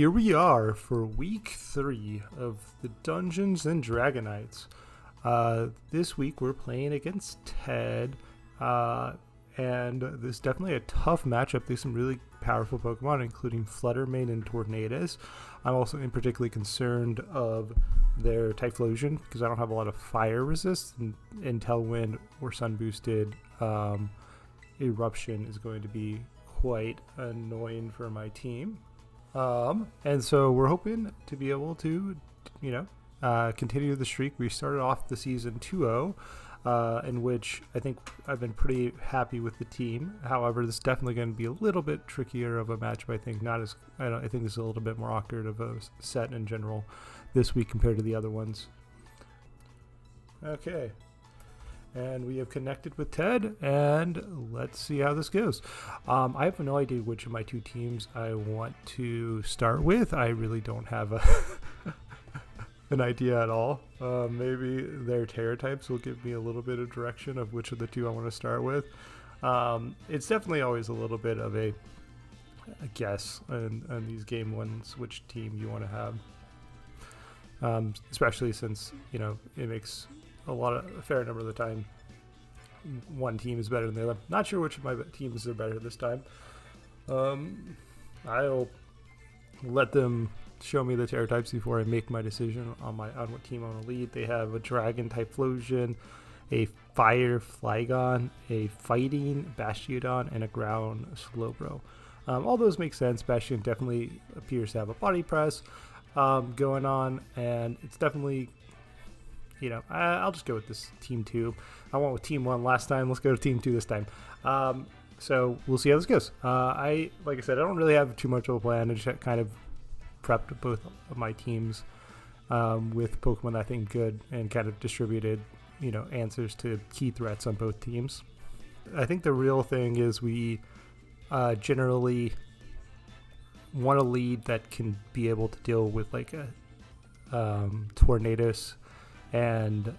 Here we are for week 3 of the Dungeons and Dragonites. This week we're playing against Ted, and this is definitely a tough matchup. There's some really powerful Pokemon, including Fluttermane and Tornadus. I'm also particularly concerned of their Typhlosion because I don't have a lot of fire resist, and Tailwind or Sun Boosted Eruption is going to be quite annoying for my team. And so we're hoping to be able to, continue the streak. We started off the season 2-0, in which I think I've been pretty happy with the team. However, this is definitely going to be a little bit trickier of a matchup. I think I think this is a little bit more awkward of a set in general this week compared to the other ones. Okay. And we have connected with Ted, and let's see how this goes. I have no idea which of my two teams I want to start with. I really don't have an idea at all. Maybe their Terra types will give me a little bit of direction of which of the two I want to start with. It's definitely always a little bit of a guess on these game ones, which team you want to have. Especially since, it makes a fair number of the time one team is better than the other. Not sure which of my teams are better this time. I'll let them show me the Terra types before I make my decision on what team I want to lead. They have a Dragon Typhlosion, a Fire Flygon, a Fighting Bastiodon, and a Ground Slowbro. All those make sense. Bastion definitely appears to have a body press going on, and it's definitely, I'll just go with this team 2. I went with team 1 last time. Let's go to team 2 this time. So we'll see how this goes. Like I said, I don't really have too much of a plan. I just kind of prepped both of my teams with Pokemon that I think good and kind of distributed, answers to key threats on both teams. I think the real thing is we generally want a lead that can be able to deal with like a Tornadus and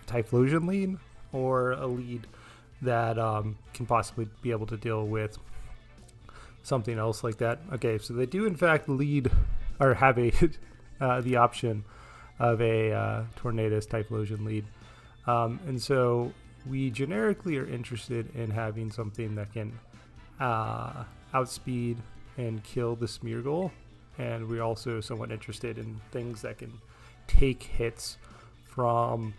Typhlosion lead, or a lead that can possibly be able to deal with something else like that. Okay, so they do in fact lead or have the option of a Tornadus Typhlosion lead, and so we generically are interested in having something that can outspeed and kill the Smeargle, and we're also somewhat interested in things that can take hits from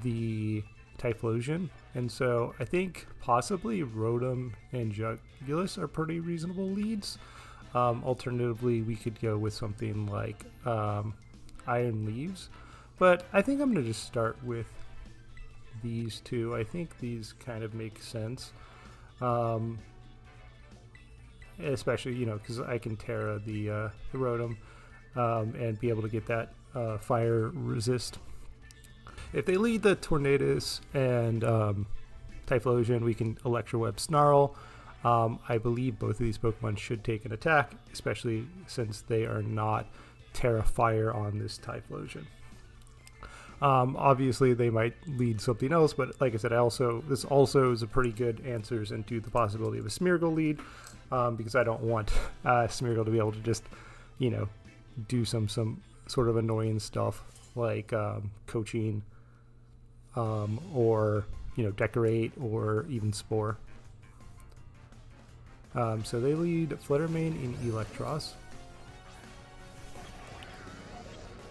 the Typhlosion, and so I think possibly Rotom and Jugulus are pretty reasonable leads. Alternatively, we could go with something like Iron Leaves, but I think I'm going to just start with these two. I think these kind of make sense, especially because I can Terra the Rotom and be able to get that fire resist. If they lead the Tornadus and Typhlosion, we can Electro Web Snarl. I believe both of these Pokemon should take an attack, especially since they are not Terra Fire on this Typhlosion. Obviously, they might lead something else, but like I said, this also is a pretty good answers into the possibility of a Smeargle lead, because I don't want Smeargle to be able to just, do some sort of annoying stuff like coaching, or decorate, or even spore. So they lead Fluttermane in Electros,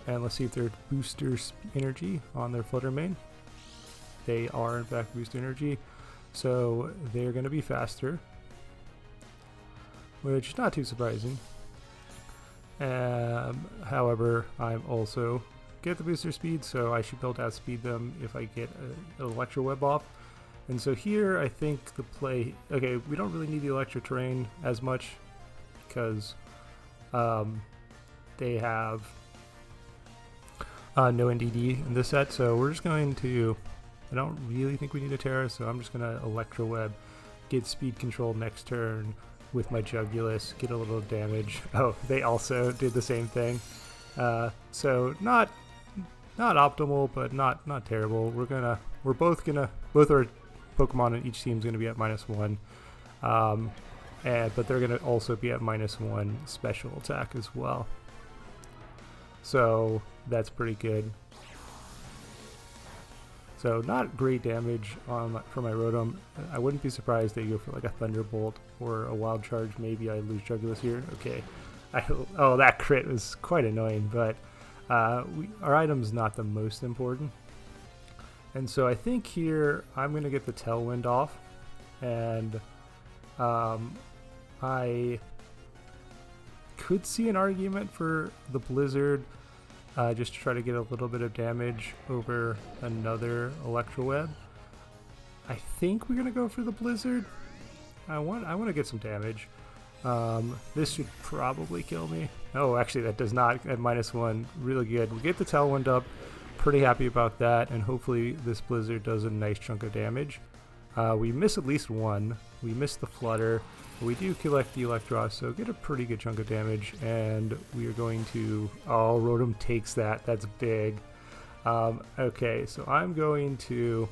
and let's see if they're booster energy on their Fluttermane. They are in fact boost energy, so they're going to be faster, which is not too surprising. However, I'm also get the booster speed, so I should be able to outspeed them if I get an Electro Web off. And so here I think the play, okay, we don't really need the Electro Terrain as much because they have no NDD in this set, so we're just going to, I don't really think we need a Terra, so I'm just going to Electro Web, get speed control next turn with my Jugulus, get a little damage. Oh, they also did the same thing. So not optimal, but not terrible. Both our Pokemon in each team is gonna be at -1. but they're going to also be at -1 special attack as well. So that's pretty good. So not great damage for my Rotom. I wouldn't be surprised they go for like a Thunderbolt or a Wild Charge. Maybe I lose Jugulus here. Okay. Oh, that crit was quite annoying, but our item's not the most important. And so I think here I'm going to get the Tailwind off. And I could see an argument for the Blizzard. Just to try to get a little bit of damage over another Electro Web. I think we're gonna go for the Blizzard. I want to get some damage. This should probably kill me. Oh, actually that does not at -1. Really good. We get the Tailwind up. Pretty happy about that, and hopefully this Blizzard does a nice chunk of damage. We miss at least one. We miss the Flutter. We do collect the Electros, so get a pretty good chunk of damage, and we are going to... Oh, Rotom takes that. That's big. Okay, so I'm going to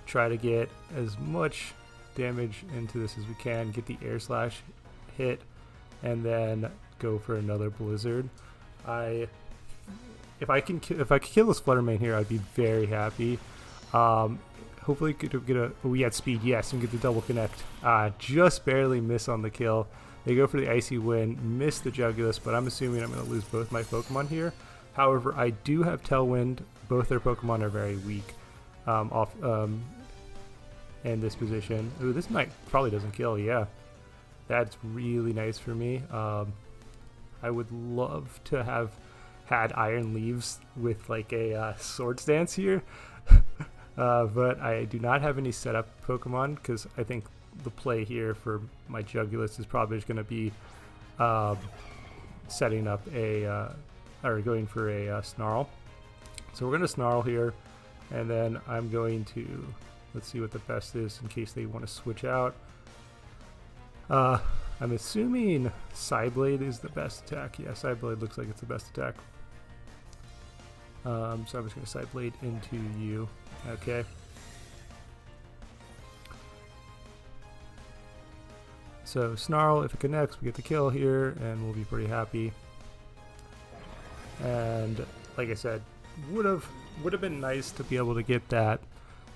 try to get as much damage into this as we can, get the Air Slash hit, and then go for another Blizzard. If I could kill this Flutter Mane here, I'd be very happy. Hopefully get a... We had speed, yes, and get the double connect. Just barely miss on the kill. They go for the Icy Wind, miss the Jugulus, but I'm assuming I'm going to lose both my Pokemon here. However, I do have Tailwind. Both their Pokemon are very weak in this position. Ooh, this might probably doesn't kill, yeah. That's really nice for me. I would love to have had Iron Leaves with like a Swords Dance here. But I do not have any setup Pokemon, because I think the play here for my Jugulus is probably just going to be setting up or going for a Snarl. So we're going to Snarl here, and then I'm going to, let's see what the best is in case they want to switch out. I'm assuming Psyblade is the best attack. Yeah, Psyblade looks like it's the best attack. So I'm just going to Psyblade into you. Okay. So Snarl, if it connects, we get the kill here, and we'll be pretty happy. And like I said, would have been nice to be able to get that,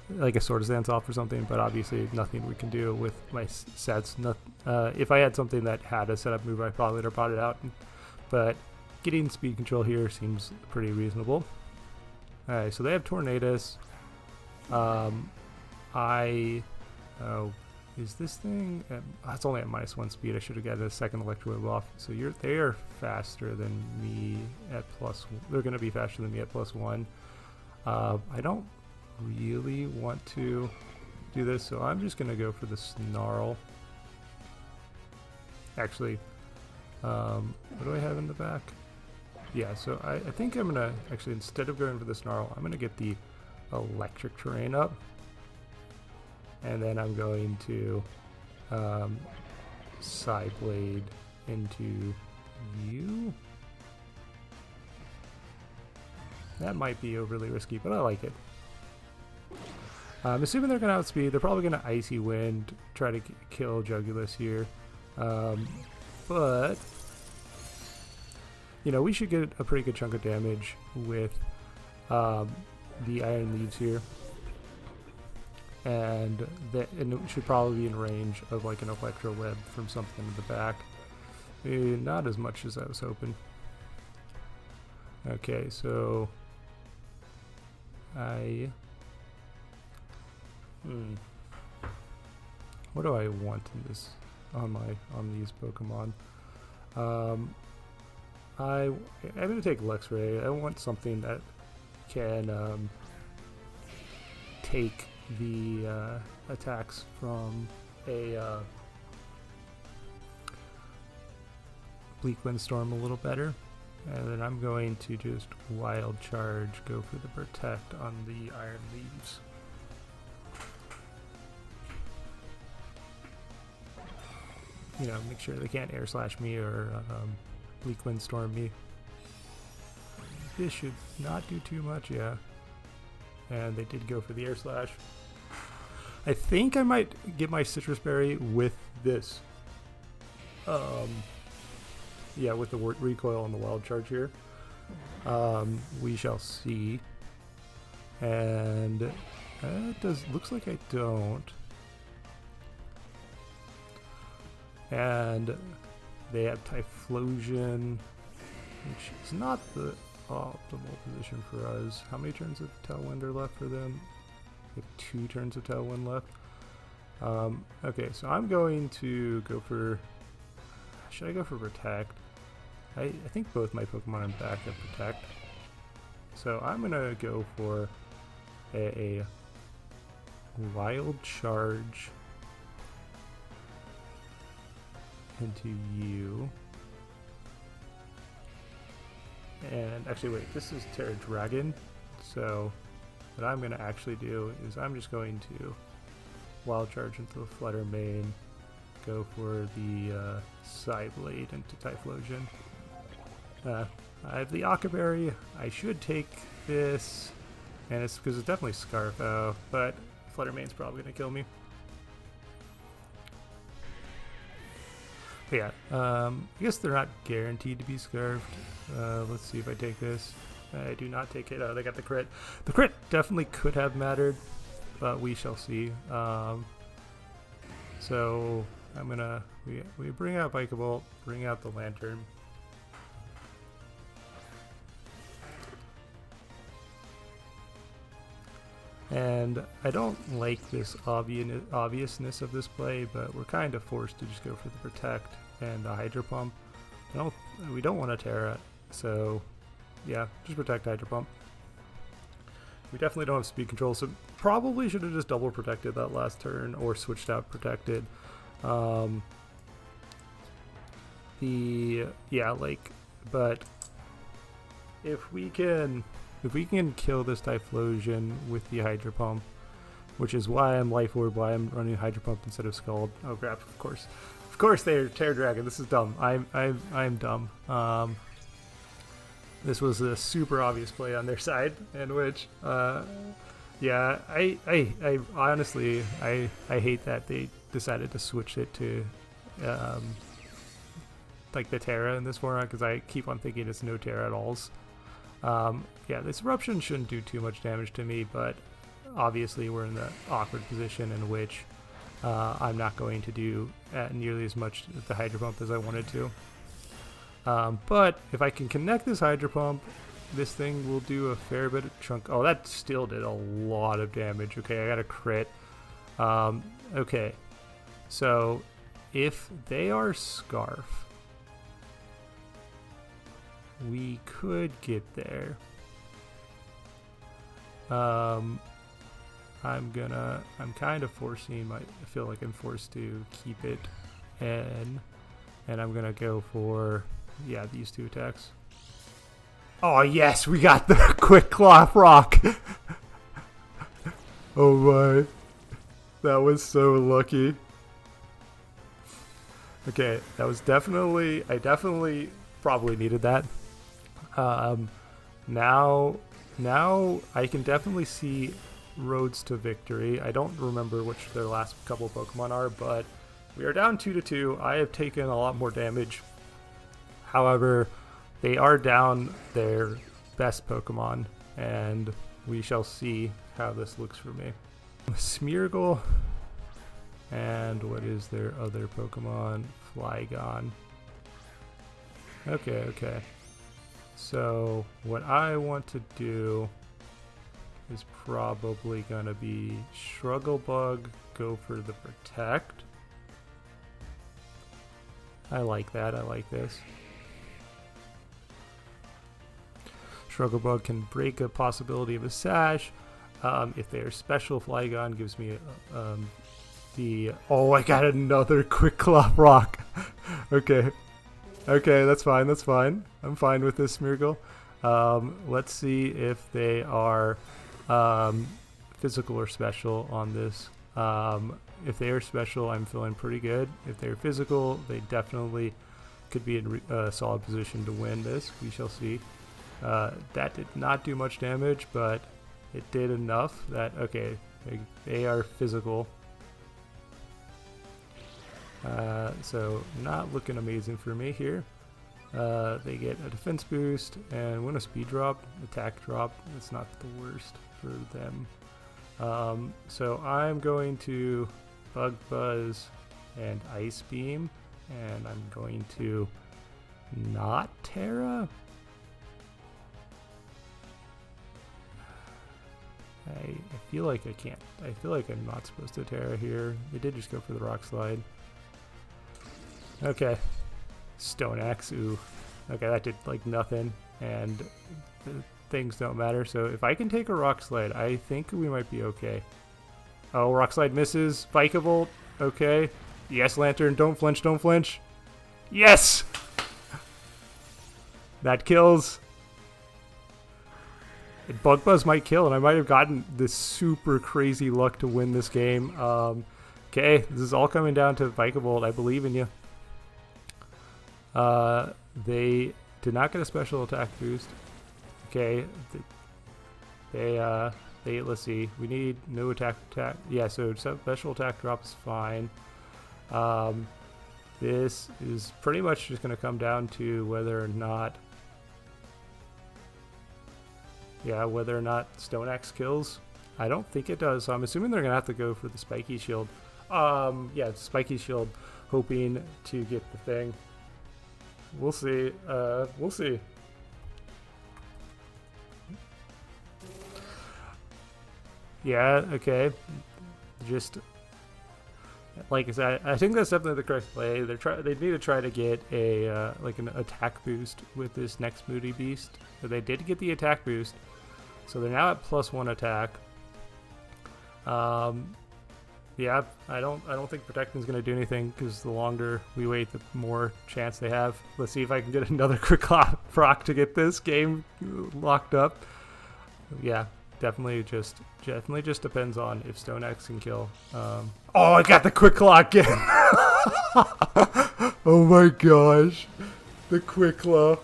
like a Swords Dance off or something, but obviously nothing we can do with my sets. If I had something that had a setup move, I probably would have brought it out. But getting speed control here seems pretty reasonable. Alright, so they have Tornadus. Is this thing it's only at -1 speed. I should have gotten a second Electro Wave off. So they are faster than me at +1. They're going to be faster than me at +1. I don't really want to do this, so I'm just going to go for the Snarl. Actually, what do I have in the back? Yeah, so I think I'm going to, actually, instead of going for the Snarl, I'm going to get the Electric Terrain up. And then I'm going to Psyblade into you. That might be overly risky, but I like it. I'm assuming they're going to outspeed. They're probably going to Icy Wind, try to kill Jugulus here. But, you know, we should get a pretty good chunk of damage with the Iron Leaves here. And it should probably be in range of like an Electro Web from something in the back. Not as much as I was hoping. Okay, so what do I want in this on these Pokemon? I'm gonna take Luxray. I want something that can take the attacks from a Bleak Windstorm a little better, and then I'm going to just Wild Charge, go for the Protect on the Iron Leaves. You know, make sure they can't Air Slash me or Bleak Windstorm me. This should not do too much, yeah. And they did go for the Air Slash. I think I might get my citrus berry with this. Yeah, with the recoil on the wild charge here. We shall see. And looks like I don't. And they have Typhlosion, which is not the optimal position for us. How many turns of Tailwind are left for them? We have 2 turns of Tailwind left. Okay, so I'm going to go for... Should I go for Protect? I think both my Pokemon in back have Protect. So I'm going to go for a Wild Charge into you. And actually, wait, this is Terra Dragon. So what I'm going to actually do is I'm just going to Wild Charge into the Flutter Mane, go for the Psyblade into Typhlosion. I have the Occaberry. I should take this, and it's because it's definitely Scarfo, but Flutter Mane's probably going to kill me. But yeah, I guess they're not guaranteed to be Scarfed. Let's see if I take this. I do not take it. Oh, they got the crit. The crit definitely could have mattered, but we shall see. So I'm gonna we bring out Vikavolt, bring out the Lantern. And I don't like this obviousness of this play, but we're kind of forced to just go for the Protect and the Hydro Pump. We don't want to Terra, so yeah, just Protect, Hydro Pump. We definitely don't have speed control, so probably should have just double protected that last turn or switched out protected. But if we can kill this Typhlosion with the Hydro Pump, which is why I'm Life Orb, why I'm running Hydro Pump instead of Scald. Oh crap! Of course they're Terra Dragon. This is dumb. I'm dumb. This was a super obvious play on their side, in which, yeah, I honestly hate that they decided to switch it to, like the Terra in this format, because I keep on thinking it's no Terra at alls. Yeah, this Eruption shouldn't do too much damage to me, but obviously we're in the awkward position in which I'm not going to do nearly as much with the Hydro Pump as I wanted to. But if I can connect this Hydro Pump, this thing will do a fair bit of chunk. Oh, that still did a lot of damage. Okay, I got a crit. Okay, so if they are Scarf, we could get there. I'm kind of forcing I feel like I'm forced to keep it in, and I'm gonna go for, yeah, these 2 attacks. Oh yes, we got the quick Cloth Rock. Oh my, that was so lucky. Okay, that was definitely, I definitely probably needed that. Now I can definitely see roads to victory. I don't remember which their last couple Pokemon are, but we are down 2-2. I have taken a lot more damage. However, they are down their best Pokemon, and we shall see how this looks for me. Smeargle, and what is their other Pokemon? Flygon. Okay. So what I want to do is probably gonna be Strugglebug, go for the Protect. I like that, I like this. Strugglebug can break a possibility of a Sash. If they are special, Flygon gives me oh, I got another Quick Claw Rock. Okay, that's fine. I'm fine with this, Smeargle. Let's see if they are physical or special on this. If they are special, I'm feeling pretty good. If they're physical, they definitely could be in a solid position to win this. We shall see. That did not do much damage, but it did enough that, okay, they are physical. So not looking amazing for me here. They get a defense boost and win a speed drop, attack drop. It's not the worst for them. So I'm going to Bug Buzz and Ice Beam, and I'm going to not Terra. I feel like I can't. I feel like I'm not supposed to Terra here. They did just go for the Rock Slide. Okay. Stone Axe, ooh. Okay, that did like nothing, and things don't matter. So if I can take a Rock Slide, I think we might be okay. Oh, Rock Slide misses. Vikavolt, okay. Yes, Lantern, don't flinch, don't flinch. Yes! That kills. Bug Buzz might kill, and I might have gotten this super crazy luck to win this game. Okay, this is all coming down to Vikavolt. I believe in you. They did not get a special attack boost. Okay, they let's see. We need no attack. Yeah, so special attack drop is fine. This is pretty much just going to come down to whether or not. Yeah, whether or not Stone Axe kills. I don't think it does, so I'm assuming they're going to have to go for the Spiky Shield. Yeah, Spiky Shield, hoping to get the thing. We'll see. We'll see. Yeah, okay. Just, like I said, I think that's definitely the correct play. They need to try to get a, like an attack boost with this next Moody Beast. So they did get the attack boost. So they're now at +1 attack. Yeah, I don't think protecting is going to do anything, because the longer we wait, the more chance they have. Let's see if I can get another quick proc to get this game locked up. Yeah, definitely just depends on if Stone Axe can kill. Oh, I got the quick claw again. Oh my gosh, the quick claw.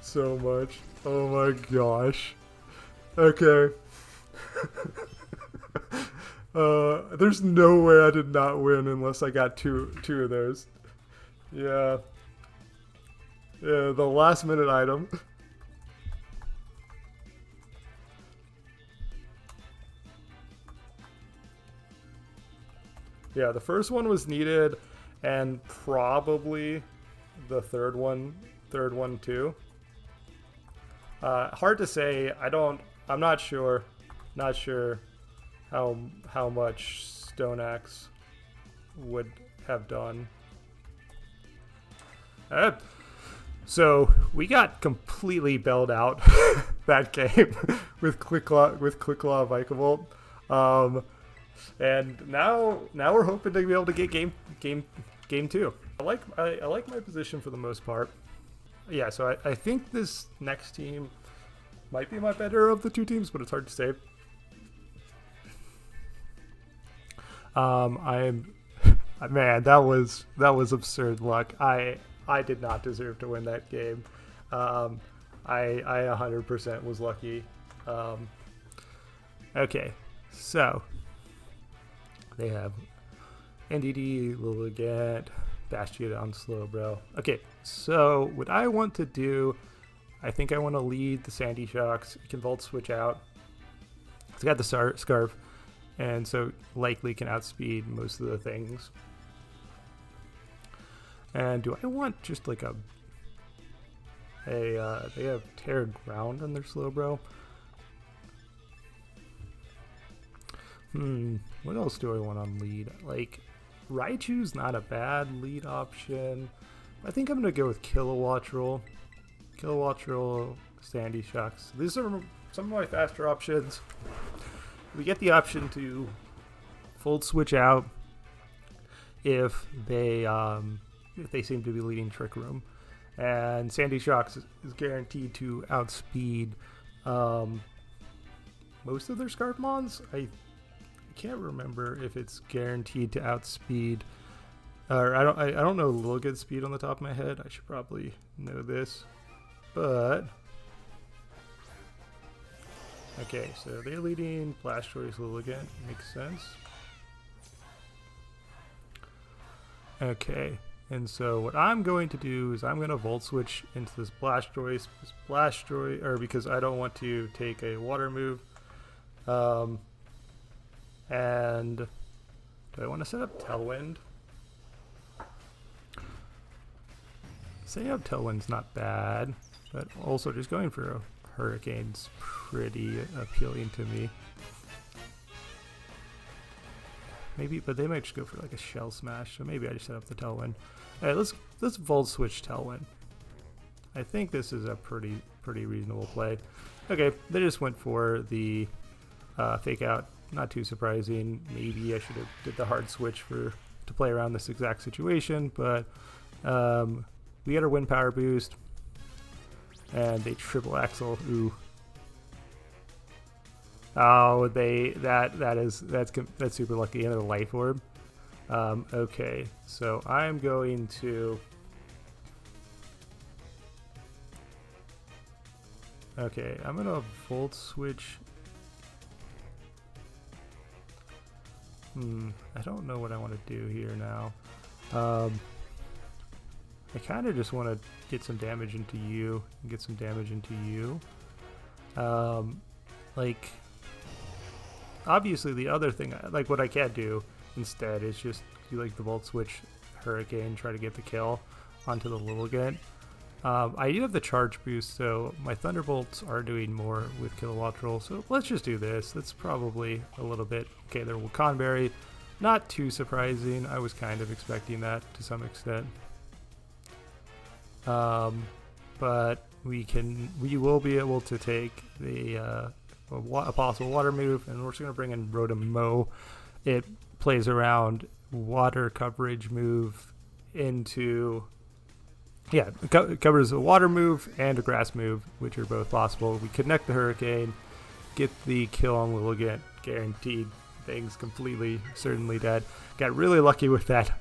So much. Oh my gosh. Okay. There's no way I did not win unless I got two of those. Yeah. Yeah, the last minute item. Yeah, the first one was needed, and probably the third one too. Hard to say. I'm not sure. Not sure how much Stone Axe would have done. So we got completely bailed out that game with Quick Claw Vikavolt. And now we're hoping to be able to get game 2. I like my position for the most part. Yeah, so I think this next team might be my better of the two teams, but it's hard to say. Man, that was absurd luck. I did not deserve to win that game. I 100% was lucky. Okay, so they have NDD, Lilligant, Bastiodon, Slowbro. Okay, so what I want to do, I think I want to lead the Sandy Shocks. It can Volt Switch out. It's got the Scarf, and so likely can outspeed most of the things. And do I want just like they have Tear Ground on their Slowbro. What else do I want on lead? Like, Raichu's not a bad lead option. I think I'm going to go with Kilowattrel. Kilowattrel, Sandy Shocks. These are some of my faster options. We get the option to Volt Switch out if they seem to be leading Trick Room. And Sandy Shocks is guaranteed to outspeed most of their Scarfmons. I can't remember if it's guaranteed to outspeed, or I don't know Lilligant's speed on the top of my head. I should probably know this, but Okay, so they're leading Blastoise Lilligant. Makes sense. Okay, and so what I'm going to do is I'm going to Volt Switch into this Blastoise. Because I don't want to take a water move. And do I want to set up Tailwind? Setting up Tailwind's not bad, but also just going for a Hurricane's pretty appealing to me. Maybe, but they might just go for like a Shell Smash, so maybe I just set up the Tailwind. Alright, let's Volt Switch Tailwind. I think this is a pretty reasonable play. Okay, they just went for the Fake Out. Not too surprising. Maybe I should have did the hard switch to play around this exact situation, but we get our Wind Power boost, and they triple axle. Ooh. Oh, that's super lucky. Another Life Orb. Okay, so I'm going to. Okay, I'm gonna Volt Switch. I don't know what I want to do here now. I kind of just want to get some damage into you and get some damage into you. Like, obviously the other thing, like what I can't do instead is just do like the Volt Switch Hurricane, try to get the kill onto the Lilligant. I do have the charge boost, so my Thunderbolts are doing more with Kilowattrel, so let's just do this. That's probably a little bit... Okay, they're Wakanberry. Not too surprising. I was kind of expecting that to some extent. But we will be able to take the a possible water move, and we're just going to bring in Rotom Mow. It plays around water coverage move into... Yeah, it covers a water move and a grass move, which are both possible. We connect the Hurricane, get the kill on Lilligant, guaranteed. Thing's completely, certainly dead. Got really lucky with that.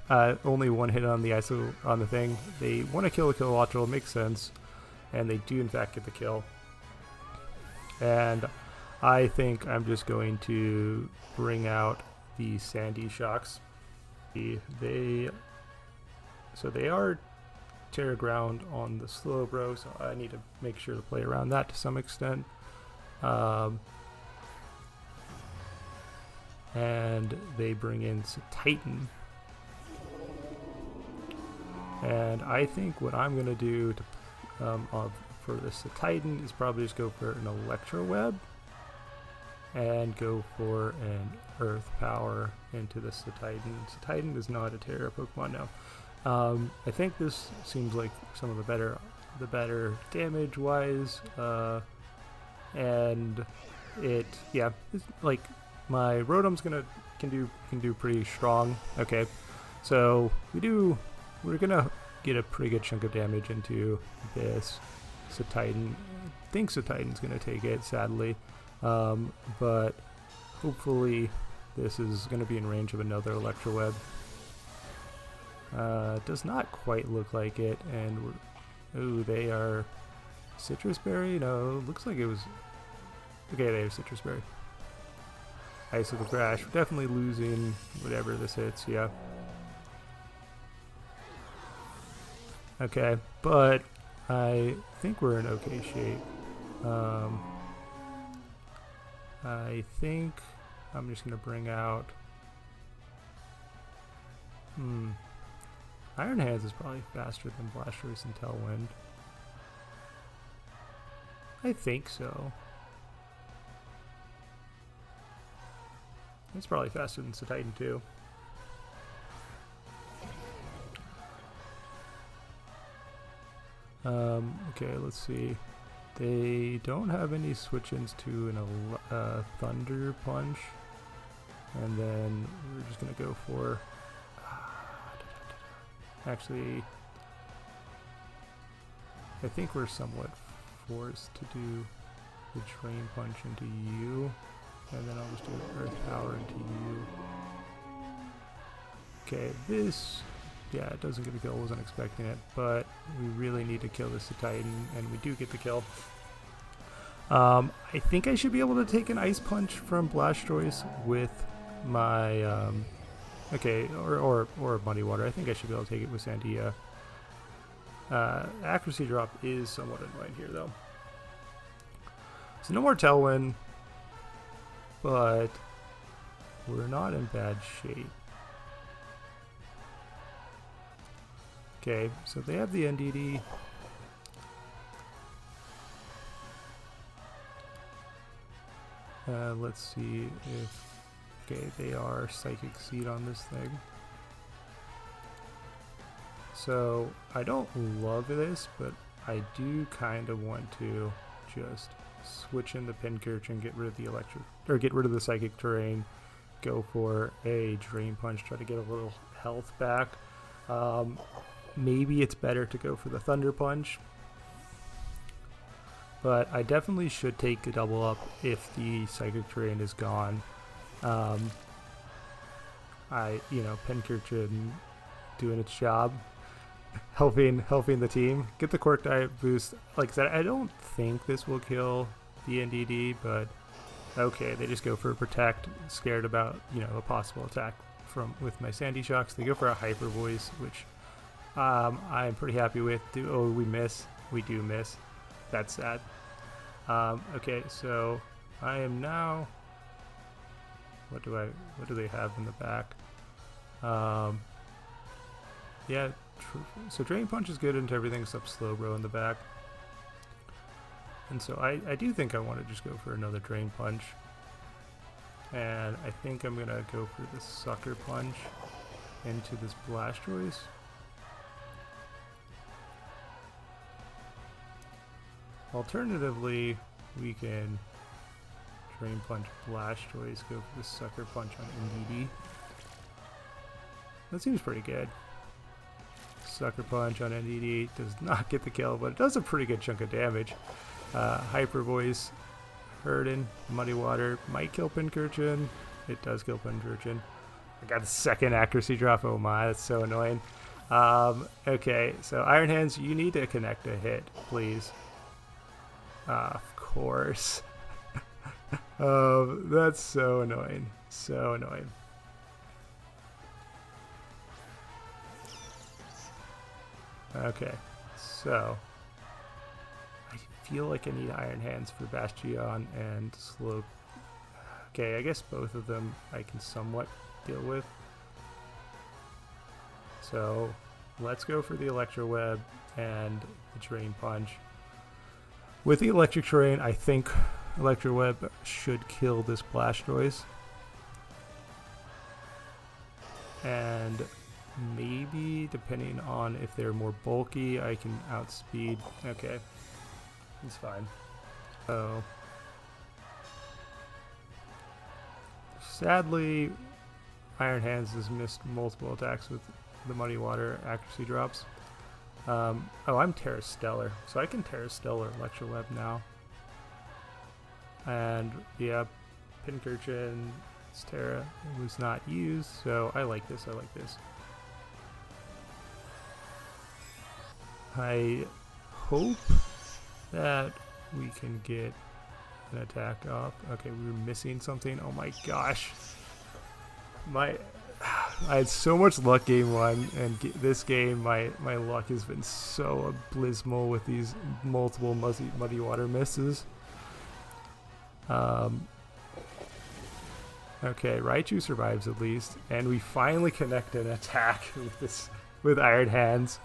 Only one hit on the ISO on the thing. They want to kill the Kilowattrel, makes sense, and they do in fact get the kill. And I think I'm just going to bring out the Sandy Shocks. They are Terra Ground on the Slowbro, so I need to make sure to play around that to some extent. And they bring in Titan. And I think what I'm going to do for this Titan is probably just go for an Electro Web and go for an Earth Power into this Titan. Titan is not a Terra Pokemon now. I think this seems like some of the better damage wise, and it's like my Rotom's can do pretty strong. Okay, so we're gonna get a pretty good chunk of damage into this Titan. I think Titan's gonna take it, sadly, but hopefully this is gonna be in range of another Electro Web. Does not quite look like it, and ooh, they are Citrus Berry? No, looks like it was... Okay, they have Citrus Berry. Icicle Crash, we're definitely losing whatever this hits, yeah. Okay, but I think we're in okay shape. I think I'm just gonna bring out... Iron Hands is probably faster than Blastoise and Tailwind. I think so. It's probably faster than Titan too. Okay, let's see. They don't have any switch-ins to an Thunder Punch. And then we're just gonna go for... Actually, I think we're somewhat forced to do the Drain Punch into you, and then I'll just do Earth Power into you. Okay, this, yeah, it doesn't get a kill, wasn't expecting it, but we really need to kill this Titan, and we do get the kill. I think I should be able to take an Ice Punch from Blastoise with my okay, or Muddy Water. I think I should be able to take it with Sandia. Accuracy drop is somewhat annoying here though. So no more Tailwind, but we're not in bad shape. Okay, so they have the NDD. Let's see if... Okay, they are Psychic Seed on this thing. So, I don't love this, but I do kind of want to just switch in the Pincurchin, get rid of the electric, or get rid of the Psychic Terrain, go for a Drain Punch, try to get a little health back. Maybe it's better to go for the Thunder Punch. But I definitely should take a double up if the Psychic Terrain is gone. Pincurchin doing its job, helping the team get the Quark Diet boost. Like I said, I don't think this will kill the NDD, but okay, they just go for a Protect, scared about a possible attack with my Sandy Shocks. They go for a Hyper Voice, which I'm pretty happy with. We miss. We do miss. That's sad. Okay, so I am now. What do they have in the back? Yeah. So Drain Punch is good into everything except Slowbro in the back. And so I do think I want to just go for another Drain Punch. And I think I'm gonna go for the Sucker Punch into this Blastoise. Alternatively, we can Drain Punch Blastoise, go for the Sucker Punch on NDD. That seems pretty good. Sucker Punch on NDD does not get the kill, but it does a pretty good chunk of damage. Hyper Voice, Hurtin, Muddy Water, might kill Pincurchin. It does kill Pincurchin. I got a second accuracy drop, oh my, that's so annoying. Okay, so Iron Hands, you need to connect a hit, please. Of course. That's so annoying. So annoying. Okay, so I feel like I need Iron Hands for Bastion and Slow. Okay, I guess both of them I can somewhat deal with. So let's go for the Electro Web and the Drain Punch. With the Electric Terrain, I think Electro Web should kill this Blastoise. And maybe, depending on if they're more bulky, I can outspeed. Okay, it's fine. Oh. Sadly, Iron Hands has missed multiple attacks with the Muddy Water accuracy drops. Oh, I'm Terra Stellar, so I can Terra Stellar Electro Web now. And yeah, Pincurchin, Terra was not used, so I like this. I hope that we can get an attack off. Okay, we were missing something. Oh my gosh. I had so much luck game one, and this game, my luck has been so abysmal with these multiple muddy water misses. Okay, Raichu survives at least, and we finally connect an attack with Iron Hands.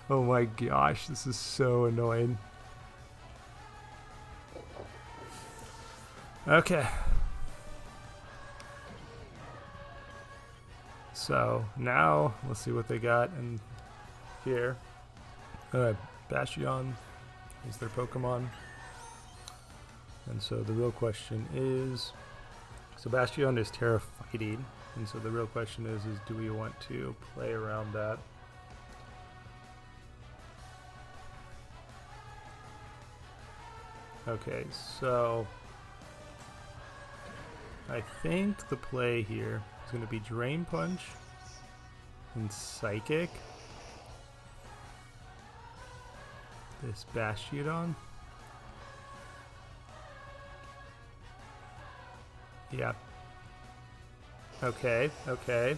Oh my gosh, this is so annoying. Okay. So now let's see what they got in here. Bastion is their Pokemon. And so the real question is, so Bastion is Terra Fighting, and so the real question is do we want to play around that? Okay, so I think the play here is going to be Drain Punch and Psychic. This Bastion. Yeah. Okay, okay.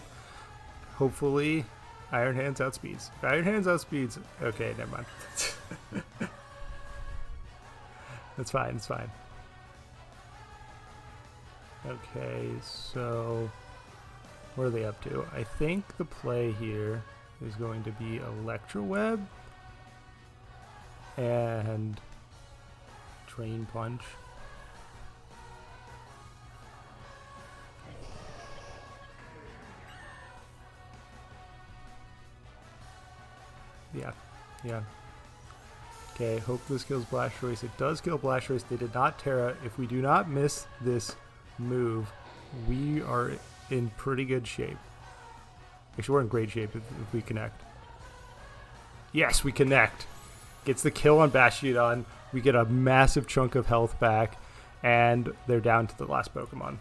Hopefully, Iron Hands outspeeds. If Iron Hands outspeeds... Okay, never mind. It's fine, it's fine. Okay, so... What are they up to? I think the play here is going to be Electroweb and Drain Punch. Yeah, yeah. Okay, hope this kills Blastoise. It does kill Blastoise. They did not Terra. If we do not miss this move, we are in pretty good shape. Actually, we're in great shape if we connect. Yes, we connect. Gets the kill on Bastiodon. We get a massive chunk of health back, and they're down to the last Pokemon.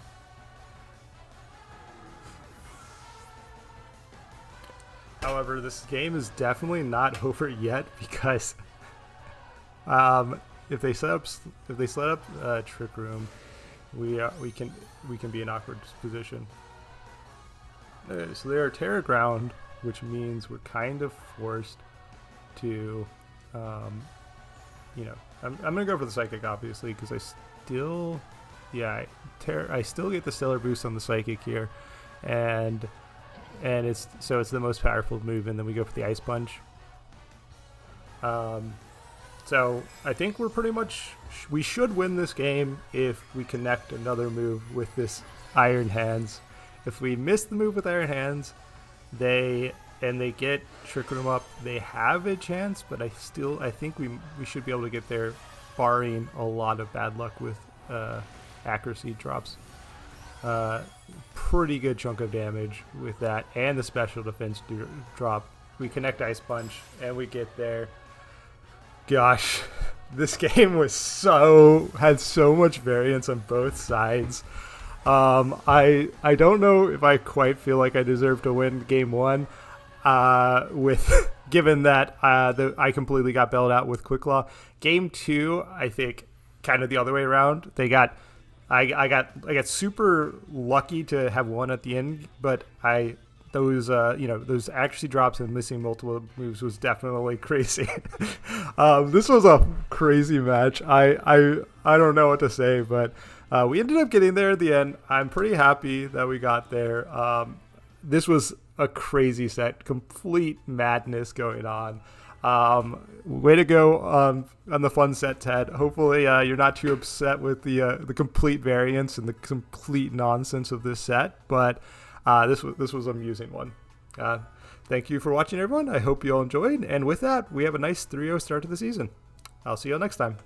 However, this game is definitely not over yet because if they set up Trick Room, we can be in awkward position. So they are Terra Ground, which means we're kind of forced to, you know, I'm gonna go for the Psychic obviously because I still, yeah, I still get the Stellar Boost on the Psychic here, and it's the most powerful move, and then we go for the Ice Punch. So I think we're pretty much, we should win this game if we connect another move with this Iron Hands. If we miss the move with Iron Hands, they get Trick Room up, they have a chance, but I think we should be able to get there, barring a lot of bad luck with accuracy drops. Pretty good chunk of damage with that, and the special defense drop. We connect Ice Punch, and we get there. Gosh, this game had so much variance on both sides. I don't know if I quite feel like I deserve to win game one, with given that I completely got bailed out with Quick Claw. Game two, I think, kind of the other way around. I got super lucky to have one at the end, but those accuracy drops and missing multiple moves was definitely crazy. This was a crazy match. I don't know what to say, but we ended up getting there at the end. I'm pretty happy that we got there. This was a crazy set, complete madness going on. Way to go on the fun set, Ted. Hopefully you're not too upset with the complete variance and the complete nonsense of this set, but this was an amusing one. Thank you for watching, everyone. I hope you all enjoyed, and with that, we have a nice 3-0 start to the season. I'll see you all next time.